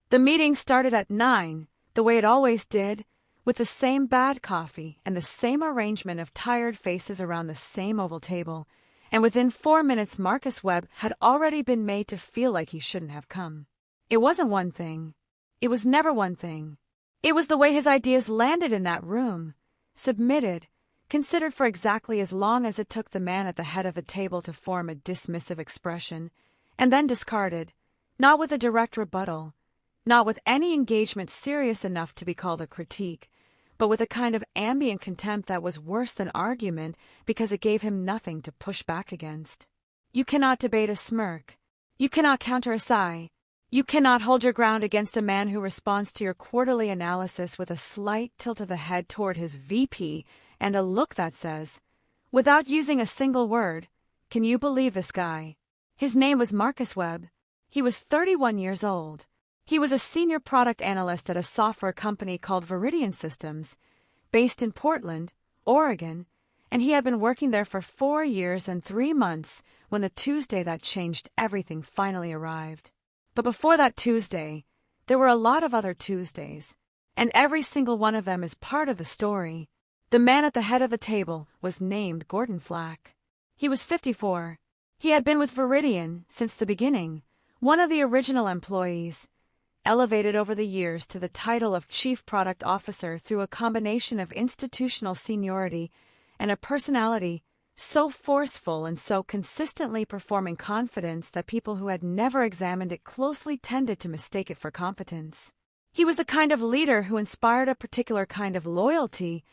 The meeting started at 9, the way it always did, with the same bad coffee and the same arrangement of tired faces around the same oval table, and within 4 minutes Marcus Webb had already been made to feel like he shouldn't have come. It wasn't one thing. It was never one thing. It was the way his ideas landed in that room, submitted, considered for exactly as long as it took the man at the head of a table to form a dismissive expression, and then discarded, not with a direct rebuttal, not with any engagement serious enough to be called a critique, but with a kind of ambient contempt that was worse than argument because it gave him nothing to push back against. You cannot debate a smirk. You cannot counter a sigh. You cannot hold your ground against a man who responds to your quarterly analysis with a slight tilt of the head toward his VP and a look that says, without using a single word, "Can you believe this guy?" His name was Marcus Webb. He was 31 years old. He was a senior product analyst at a software company called Viridian Systems, based in Portland, Oregon, and he had been working there for 4 years and 3 months when the Tuesday that changed everything finally arrived. But before that Tuesday, there were a lot of other Tuesdays, and every single one of them is part of the story. The man at the head of the table was named Gordon Flach. He was 54. He had been with Viridian since the beginning, one of the original employees, elevated over the years to the title of Chief Product Officer through a combination of institutional seniority and a personality so forceful and so consistently performing confidence that people who had never examined it closely tended to mistake it for competence. He was the kind of leader who inspired a particular kind of loyalty,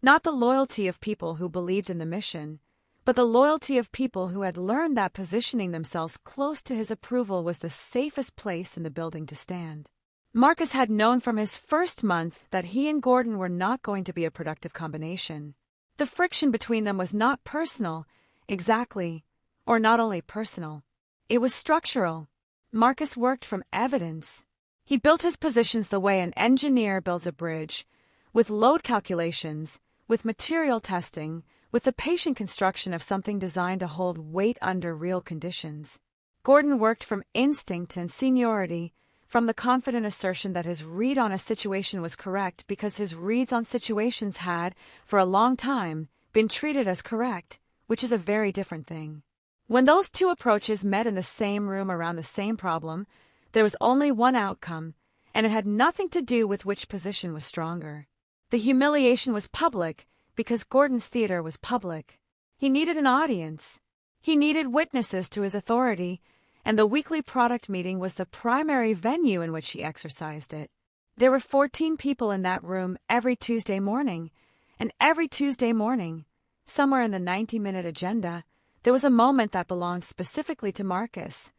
not the loyalty of people who believed in the mission, but the loyalty of people who had learned that positioning themselves close to his approval was the safest place in the building to stand. Marcus had known from his first month that he and Gordon were not going to be a productive combination. The friction between them was not personal, exactly, or not only personal. It was structural. Marcus worked from evidence. He built his positions the way an engineer builds a bridge, with load calculations, with material testing, with the patient construction of something designed to hold weight under real conditions. Gordon worked from instinct and seniority, from the confident assertion that his read on a situation was correct because his reads on situations had, for a long time, been treated as correct, which is a very different thing. When those two approaches met in the same room around the same problem, there was only one outcome, and it had nothing to do with which position was stronger. The humiliation was public, because Gordon's theater was public. He needed an audience. He needed witnesses to his authority, and the weekly product meeting was the primary venue in which he exercised it. There were 14 people in that room every Tuesday morning, and every Tuesday morning, somewhere in the 90-minute agenda, there was a moment that belonged specifically to Marcus,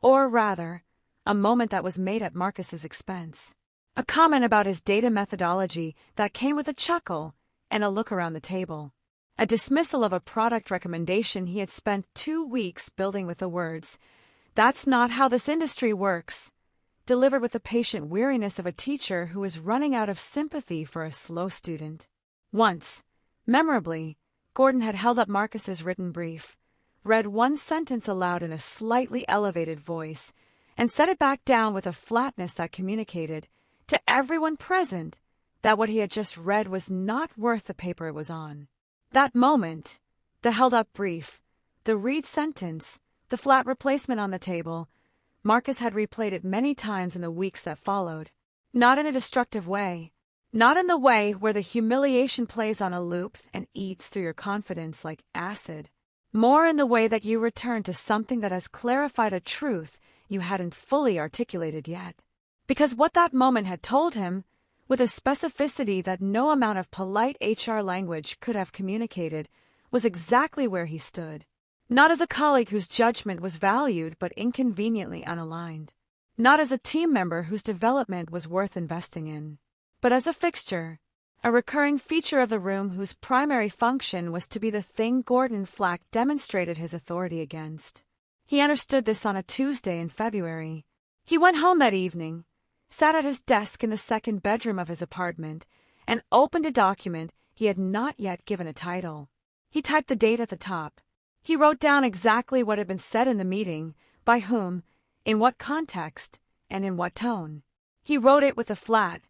or rather, a moment that was made at Marcus's expense. A comment about his data methodology that came with a chuckle and a look around the table. A dismissal of a product recommendation he had spent 2 weeks building with the words, "That's not how this industry works," delivered with the patient weariness of a teacher who is running out of sympathy for a slow student. Once, memorably, Gordon had held up Marcus's written brief, read one sentence aloud in a slightly elevated voice, and set it back down with a flatness that communicated, to everyone present, that what he had just read was not worth the paper it was on. That moment, the held-up brief, the read sentence, the flat replacement on the table, Marcus had replayed it many times in the weeks that followed. Not in a destructive way. Not in the way where the humiliation plays on a loop and eats through your confidence like acid. More in the way that you return to something that has clarified a truth you hadn't fully articulated yet. Because what that moment had told him, with a specificity that no amount of polite HR language could have communicated, was exactly where he stood. Not as a colleague whose judgment was valued but inconveniently unaligned. Not as a team member whose development was worth investing in. But as a fixture, a recurring feature of the room whose primary function was to be the thing Gordon Flach demonstrated his authority against. He understood this on a Tuesday in February. He went home that evening, sat at his desk in the second bedroom of his apartment, and opened a document he had not yet given a title. He typed the date at the top. He wrote down exactly what had been said in the meeting, by whom, in what context, and in what tone. He wrote it with the flat,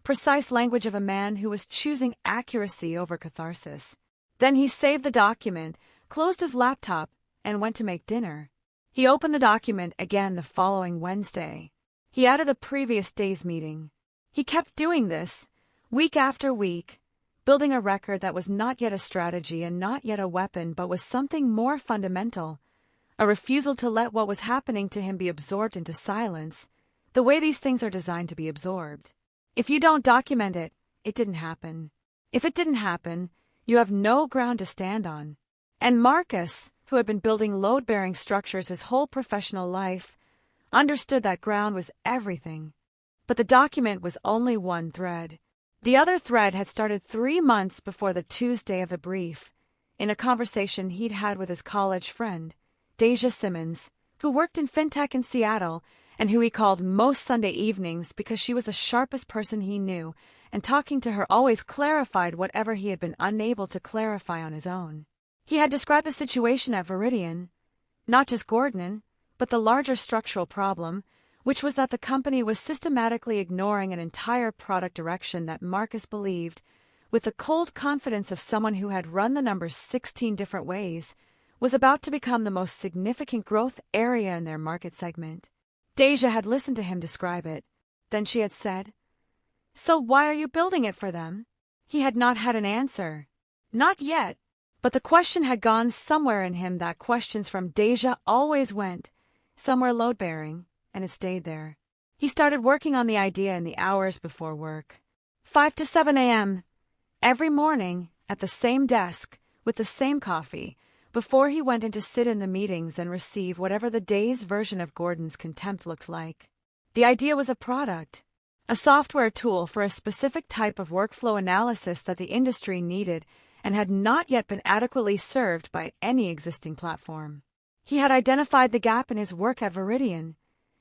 precise language of a man who was choosing accuracy over catharsis. Then he saved the document, closed his laptop, and went to make dinner. He opened the document again the following Wednesday. He added the previous day's meeting. He kept doing this, week after week, building a record that was not yet a strategy and not yet a weapon but was something more fundamental, a refusal to let what was happening to him be absorbed into silence, the way these things are designed to be absorbed. If you don't document it, it didn't happen. If it didn't happen, you have no ground to stand on. And Marcus, who had been building load-bearing structures his whole professional life, understood that ground was everything. But the document was only one thread. The other thread had started 3 months before the Tuesday of the brief, in a conversation he'd had with his college friend, Deja Simmons, who worked in fintech in Seattle and who he called most Sunday evenings because she was the sharpest person he knew, and talking to her always clarified whatever he had been unable to clarify on his own. He had described the situation at Veridian, not just Gordon, but the larger structural problem, which was that the company was systematically ignoring an entire product direction that Marcus believed, with the cold confidence of someone who had run the numbers 16 different ways, was about to become the most significant growth area in their market segment. Deja had listened to him describe it. Then she had said, "So why are you building it for them?" He had not had an answer. Not yet. But the question had gone somewhere in him that questions from Deja always went, somewhere load-bearing, and it stayed there. He started working on the idea in the hours before work. 5 to 7 a.m. Every morning, at the same desk, with the same coffee, before he went in to sit in the meetings and receive whatever the day's version of Gordon's contempt looked like. The idea was a product, a software tool for a specific type of workflow analysis that the industry needed and had not yet been adequately served by any existing platform. He had identified the gap in his work at Veridian,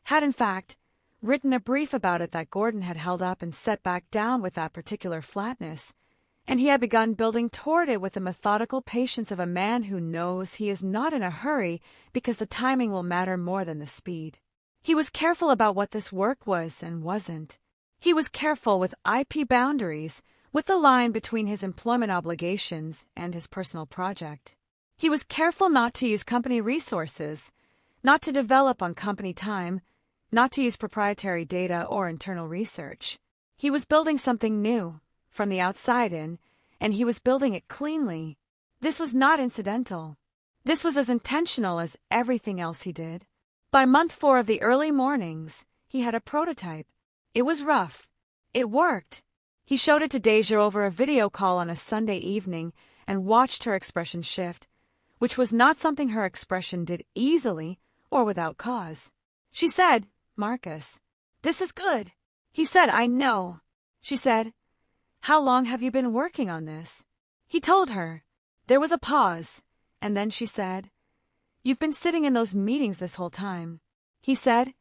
had in fact written a brief about it that Gordon had held up and set back down with that particular flatness, and he had begun building toward it with the methodical patience of a man who knows he is not in a hurry because the timing will matter more than the speed. He was careful about what this work was and wasn't. He was careful with IP boundaries, with the line between his employment obligations and his personal project. He was careful not to use company resources, not to develop on company time, not to use proprietary data or internal research. He was building something new, from the outside in, and he was building it cleanly. This was not incidental. This was as intentional as everything else he did. By month 4 of the early mornings, he had a prototype. It was rough. It worked. He showed it to Deja over a video call on a Sunday evening and watched her expression shift, which was not something her expression did easily or without cause. She said, "Marcus, this is good." He said, "I know." She said, "How long have you been working on this?" He told her. There was a pause, and then she said, "You've been sitting in those meetings this whole time." He said,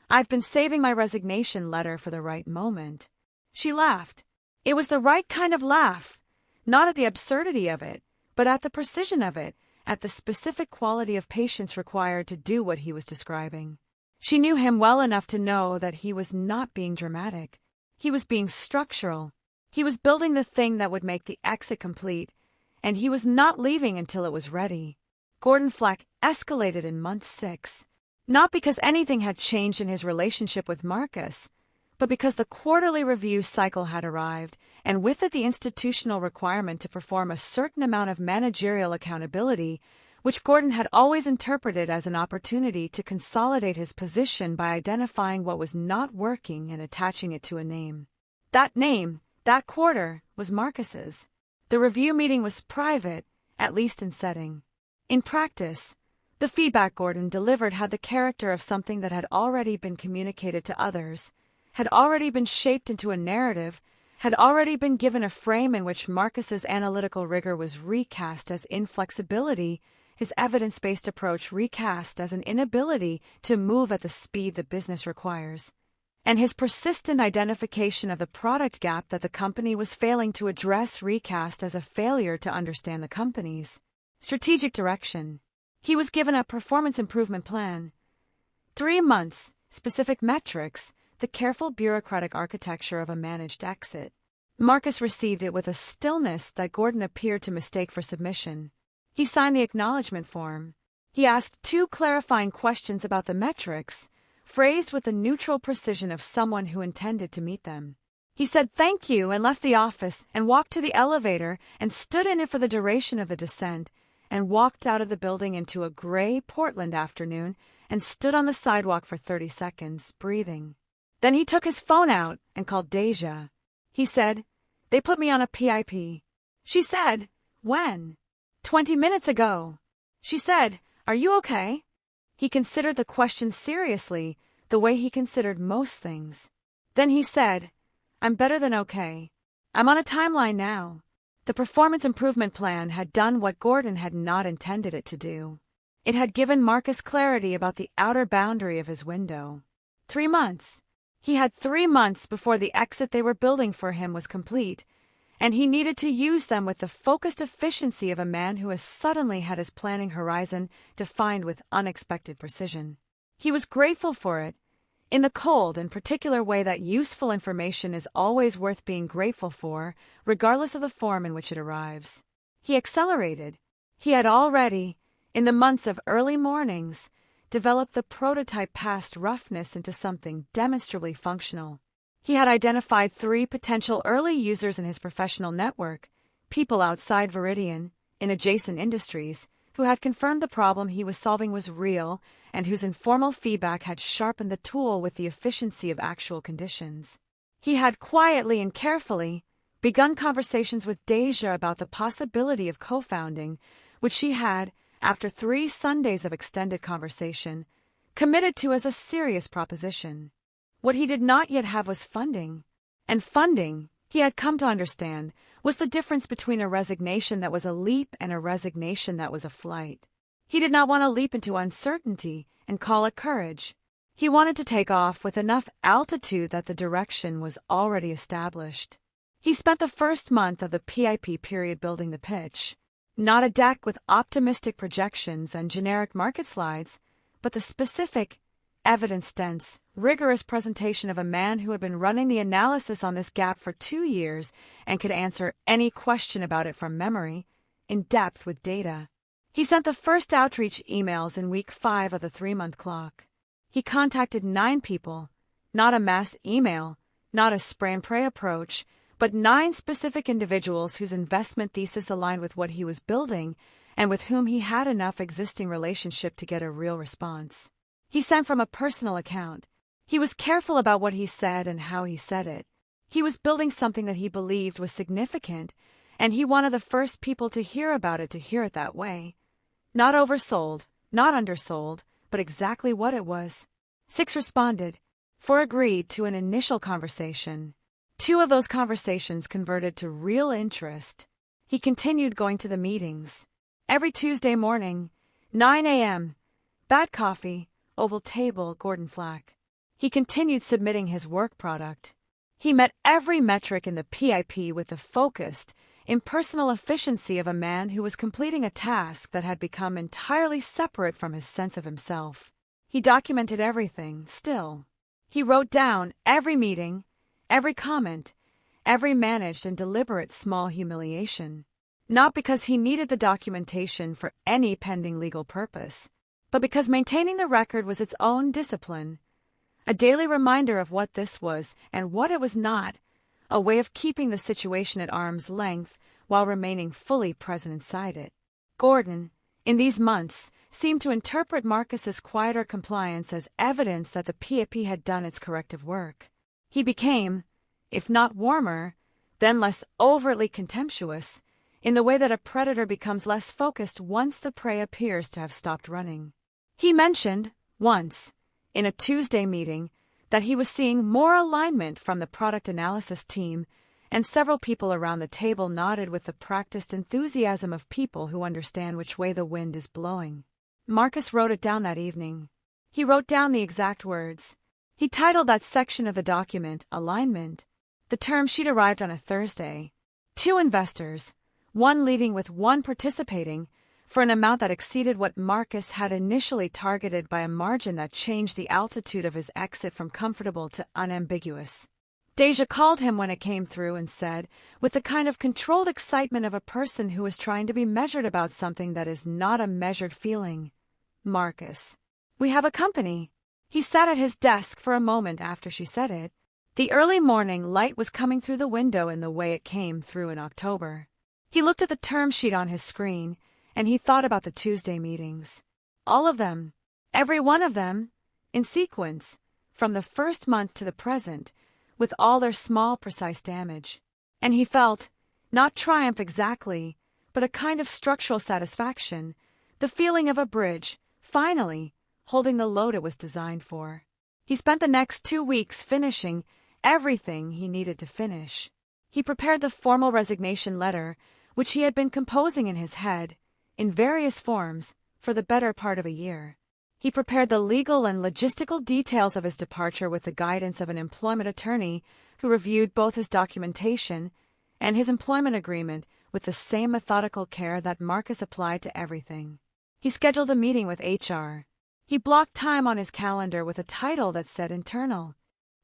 "I've been saving my resignation letter for the right moment." She laughed. It was the right kind of laugh, not at the absurdity of it, but at the precision of it, at the specific quality of patience required to do what he was describing. She knew him well enough to know that he was not being dramatic. He was being structural. He was building the thing that would make the exit complete, and he was not leaving until it was ready. Gordon Flach escalated in month 6, not because anything had changed in his relationship with Marcus, but because the quarterly review cycle had arrived, and with it the institutional requirement to perform a certain amount of managerial accountability, which Gordon had always interpreted as an opportunity to consolidate his position by identifying what was not working and attaching it to a name. That name, that quarter, was Marcus's. The review meeting was private, at least in setting. In practice, the feedback Gordon delivered had the character of something that had already been communicated to others, had already been shaped into a narrative, had already been given a frame in which Marcus's analytical rigor was recast as inflexibility, his evidence-based approach recast as an inability to move at the speed the business requires, and his persistent identification of the product gap that the company was failing to address recast as a failure to understand the company's strategic direction. He was given a performance improvement plan. 3 months, specific metrics, the careful bureaucratic architecture of a managed exit. Marcus received it with a stillness that Gordon appeared to mistake for submission. He signed the acknowledgement form. He asked 2 clarifying questions about the metrics, phrased with the neutral precision of someone who intended to meet them. He said thank you and left the office and walked to the elevator and stood in it for the duration of the descent, and walked out of the building into a gray Portland afternoon and stood on the sidewalk for 30 seconds, breathing. Then he took his phone out and called Deja. He said, "They put me on a PIP." She said, "When?" 20 minutes ago." She said, "Are you okay?" He considered the question seriously, the way he considered most things. Then he said, "I'm better than okay. I'm on a timeline now." The performance improvement plan had done what Gordon had not intended it to do. It had given Marcus clarity about the outer boundary of his window. 3 months. He had 3 months before the exit they were building for him was complete, and he needed to use them with the focused efficiency of a man who has suddenly had his planning horizon defined with unexpected precision. He was grateful for it, in the cold and particular way that useful information is always worth being grateful for, regardless of the form in which it arrives. He accelerated. He had already, in the months of early mornings, developed the prototype past roughness into something demonstrably functional. He had identified 3 potential early users in his professional network, people outside Viridian, in adjacent industries, who had confirmed the problem he was solving was real and whose informal feedback had sharpened the tool with the efficiency of actual conditions. He had quietly and carefully begun conversations with Deja about the possibility of co-founding, which she had, after 3 Sundays of extended conversation, committed to as a serious proposition. What he did not yet have was funding. And funding, he had come to understand, was the difference between a resignation that was a leap and a resignation that was a flight. He did not want to leap into uncertainty and call it courage. He wanted to take off with enough altitude that the direction was already established. He spent the first month of the PIP period building the pitch. Not a deck with optimistic projections and generic market slides, but the specific, evidence-dense, rigorous presentation of a man who had been running the analysis on this gap for 2 years and could answer any question about it from memory, in depth with data. He sent the first outreach emails in week 5 of the 3-month clock. He contacted 9 people, not a mass email, not a spray and pray approach, but 9 specific individuals whose investment thesis aligned with what he was building and with whom he had enough existing relationship to get a real response. He sent from a personal account. He was careful about what he said and how he said it. He was building something that he believed was significant, and he wanted the first people to hear about it to hear it that way. Not oversold, not undersold, but exactly what it was. 6 responded. 4 agreed to an initial conversation. 2 of those conversations converted to real interest. He continued going to the meetings. Every Tuesday morning, 9 a.m., bad coffee, oval table, Gordon Flach. He continued submitting his work product. He met every metric in the PIP with the focused, impersonal efficiency of a man who was completing a task that had become entirely separate from his sense of himself. He documented everything, still. He wrote down every meeting, every comment, every managed and deliberate small humiliation. Not because he needed the documentation for any pending legal purpose, but because maintaining the record was its own discipline, a daily reminder of what this was and what it was not, a way of keeping the situation at arm's length while remaining fully present inside it. Gordon, in these months, seemed to interpret Marcus's quieter compliance as evidence that the PIP had done its corrective work. He became, if not warmer, then less overtly contemptuous, in the way that a predator becomes less focused once the prey appears to have stopped running. He mentioned, once, in a Tuesday meeting, that he was seeing more alignment from the product analysis team, and several people around the table nodded with the practiced enthusiasm of people who understand which way the wind is blowing. Marcus wrote it down that evening. He wrote down the exact words. He titled that section of the document, Alignment. The term sheet arrived on a Thursday. 2 investors, one leading with one participating, for an amount that exceeded what Marcus had initially targeted by a margin that changed the altitude of his exit from comfortable to unambiguous. Deja called him when it came through and said, with the kind of controlled excitement of a person who is trying to be measured about something that is not a measured feeling, "Marcus, we have a company." He sat at his desk for a moment after she said it. The early morning light was coming through the window in the way it came through in October. He looked at the term sheet on his screen, and he thought about the Tuesday meetings. All of them, every one of them, in sequence, from the first month to the present, with all their small, precise damage. And he felt, not triumph exactly, but a kind of structural satisfaction, the feeling of a bridge, finally, holding the load it was designed for. He spent the next 2 weeks finishing everything he needed to finish. He prepared the formal resignation letter, which he had been composing in his head, in various forms, for the better part of a year. He prepared the legal and logistical details of his departure with the guidance of an employment attorney who reviewed both his documentation and his employment agreement with the same methodical care that Marcus applied to everything. He scheduled a meeting with HR. He blocked time on his calendar with a title that said internal.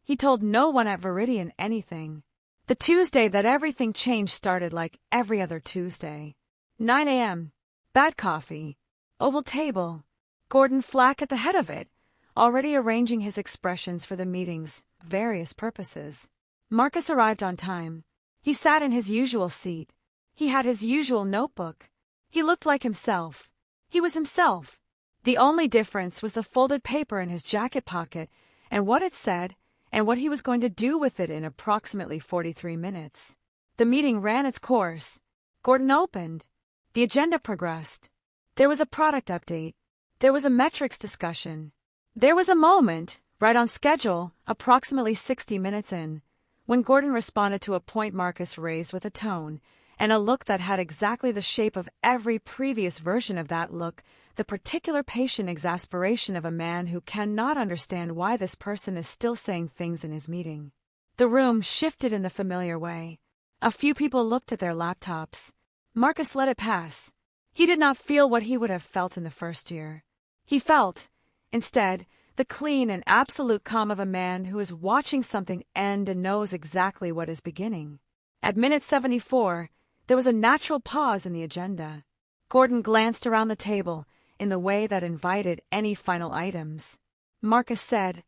He told no one at Viridian anything. The Tuesday that everything changed started like every other Tuesday. 9 a.m. Bad coffee. Oval table. Gordon Flach at the head of it, already arranging his expressions for the meeting's various purposes. Marcus arrived on time. He sat in his usual seat. He had his usual notebook. He looked like himself. He was himself. The only difference was the folded paper in his jacket pocket and what it said and what he was going to do with it in approximately 43 minutes. The meeting ran its course. Gordon opened. The agenda progressed. There was a product update. There was a metrics discussion. There was a moment, right on schedule, approximately 60 minutes in, when Gordon responded to a point Marcus raised with a tone and a look that had exactly the shape of every previous version of that look, the particular patient exasperation of a man who cannot understand why this person is still saying things in his meeting. The room shifted in the familiar way. A few people looked at their laptops. Marcus let it pass. He did not feel what he would have felt in the first year. He felt, instead, the clean and absolute calm of a man who is watching something end and knows exactly what is beginning. At minute 74, there was a natural pause in the agenda. Gordon glanced around the table in the way that invited any final items. Marcus said,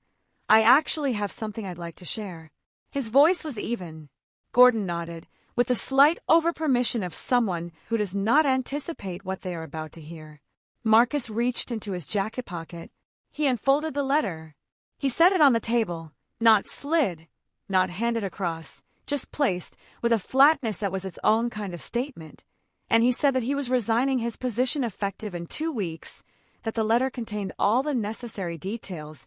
"I actually have something I'd like to share." His voice was even. Gordon nodded, with the slight over-permission of someone who does not anticipate what they are about to hear. Marcus reached into his jacket pocket. He unfolded the letter. He set it on the table, not slid, not handed across, just placed with a flatness that was its own kind of statement. And he said that he was resigning his position effective in 2 weeks, that the letter contained all the necessary details,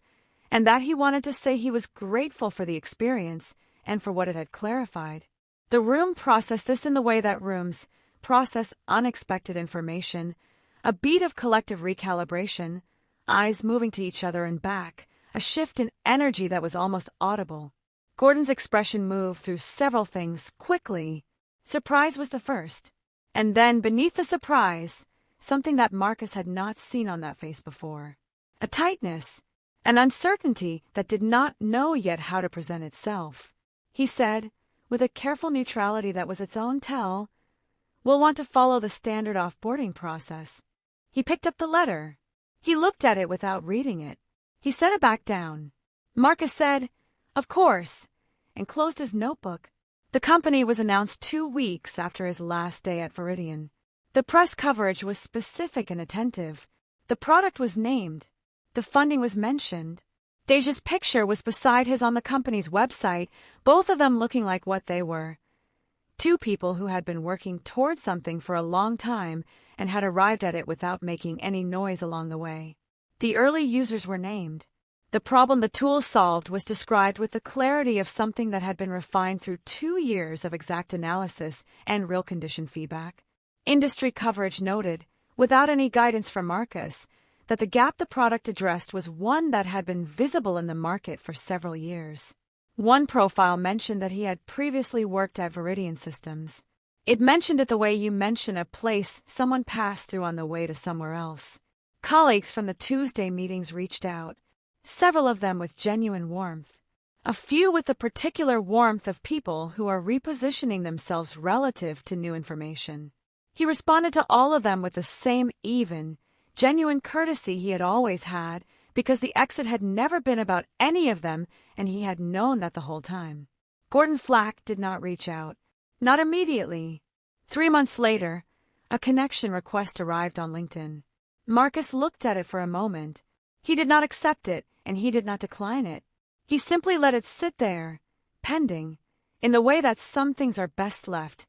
and that he wanted to say he was grateful for the experience and for what it had clarified. The room processed this in the way that rooms process unexpected information, a beat of collective recalibration, eyes moving to each other and back, a shift in energy that was almost audible. Gordon's expression moved through several things quickly. Surprise was the first. And then, beneath the surprise, something that Marcus had not seen on that face before. A tightness, an uncertainty that did not know yet how to present itself. He said, with a careful neutrality that was its own tell, "We'll want to follow the standard off-boarding process." He picked up the letter. He looked at it without reading it. He set it back down. Marcus said, "Of course," and closed his notebook. The company was announced 2 weeks after his last day at Viridian. The press coverage was specific and attentive. The product was named. The funding was mentioned. Deja's picture was beside his on the company's website, both of them looking like what they were. 2 people who had been working toward something for a long time and had arrived at it without making any noise along the way. The early users were named. The problem the tool solved was described with the clarity of something that had been refined through 2 years of exact analysis and real condition feedback. Industry coverage noted, without any guidance from Marcus, that the gap the product addressed was one that had been visible in the market for several years. One profile mentioned that he had previously worked at Viridian Systems. It mentioned it the way you mention a place someone passed through on the way to somewhere else. Colleagues from the Tuesday meetings reached out, several of them with genuine warmth. A few with the particular warmth of people who are repositioning themselves relative to new information. He responded to all of them with the same even, genuine courtesy he had always had, because the exit had never been about any of them, and he had known that the whole time. Gordon Flach did not reach out. Not immediately. 3 months later, a connection request arrived on LinkedIn. Marcus looked at it for a moment. He did not accept it, and he did not decline it. He simply let it sit there, pending, in the way that some things are best left,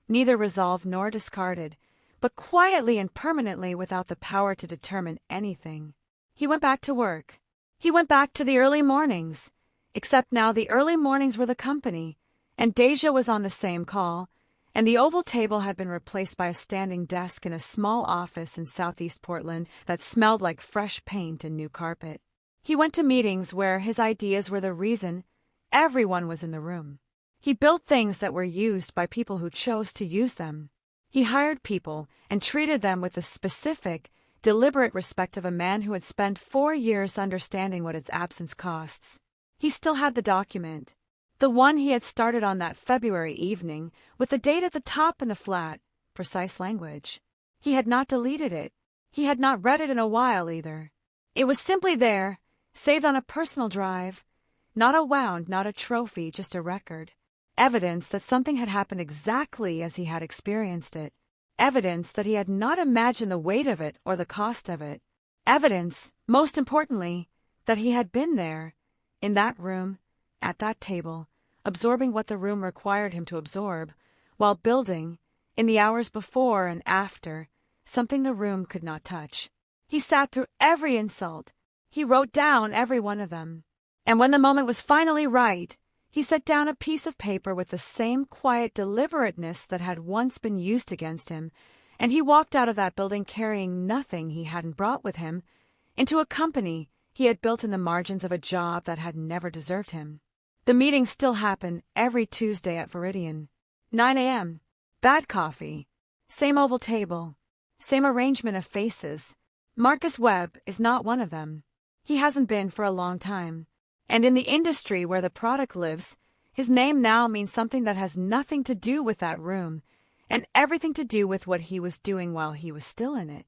neither resolved nor discarded, but quietly and permanently without the power to determine anything. He went back to work. He went back to the early mornings, except now the early mornings were the company, and Deja was on the same call, and the oval table had been replaced by a standing desk in a small office in southeast Portland that smelled like fresh paint and new carpet. He went to meetings where his ideas were the reason everyone was in the room. He built things that were used by people who chose to use them. He hired people and treated them with the specific, deliberate respect of a man who had spent 4 years understanding what its absence costs. He still had the document. The one he had started on that February evening, with the date at the top in the flat, precise language. He had not deleted it. He had not read it in a while either. It was simply there, saved on a personal drive. Not a wound, not a trophy, just a record. Evidence that something had happened exactly as he had experienced it. Evidence that he had not imagined the weight of it or the cost of it. Evidence, most importantly, that he had been there, in that room, at that table, absorbing what the room required him to absorb, while building, in the hours before and after, something the room could not touch. He sat through every insult. He wrote down every one of them. And when the moment was finally right, he set down a piece of paper with the same quiet deliberateness that had once been used against him, and he walked out of that building carrying nothing he hadn't brought with him, into a company he had built in the margins of a job that had never deserved him. The meetings still happen every Tuesday at Viridian. 9 a.m. Bad coffee. Same oval table. Same arrangement of faces. Marcus Webb is not one of them. He hasn't been for a long time. And in the industry where the product lives, his name now means something that has nothing to do with that room, and everything to do with what he was doing while he was still in it.